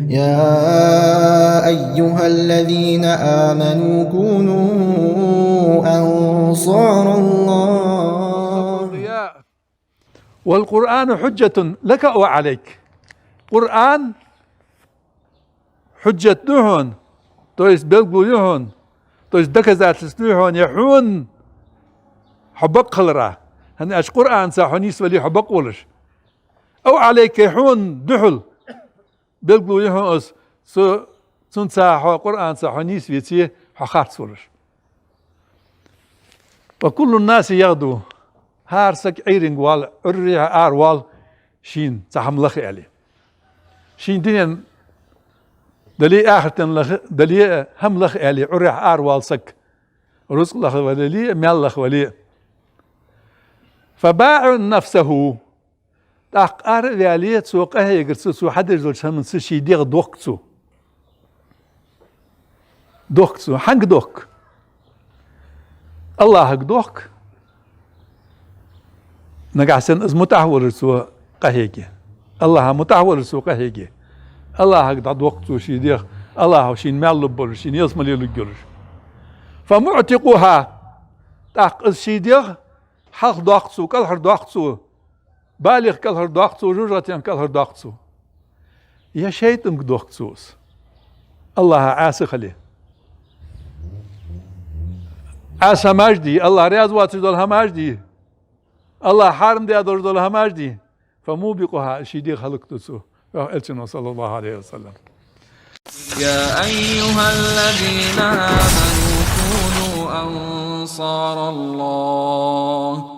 يا أيها الذين آمنوا كونوا أنصار الله. والقرآن حجة لك أو عليك. قرآن حجة لهن تويس بلغو لهن تويس دكزات لهن يحون حبق خلرا هن اش قرآن ساحونيس ولي حبق ولش أو عليك يحون دحل بلغو لهن أس سن ساحو قرآن ساحونيس ويتيه حخات سولش. وكل الناس يغدو هارسك عيرين وال عريها وال شين تحم لخي عليه شين دين دلي آخرتن لخ دلي هم لخ عليه عريها وال سك رزق لخ ولي مال لخ ولي فباع نفسه تاق عليه سوق يقرس سو حد زول شمن سشي ديغ دوكتسو حنق دوك الله حق دوك نقعسن از متحول سو قهيجي الله متحول سو قهيجي الله حق دوك سو شي ديغ الله شين مال لبول شين يسمل يلقرش فمعتقها تاق شي ديغ حق دوك سو كل دوك سو بالغ كل دوك سو جوجتين كل دوك سو يا شيطان دوك سوس الله عاسخ عليه عسى مجدي الله رياض واتش دول هماجدي الله حارم دي ادور دول هماجدي فموبقها شيدي خلقتسو التنا صلى الله عليه وسلم. يا أيها الذين آمنوا كونوا أنصار الله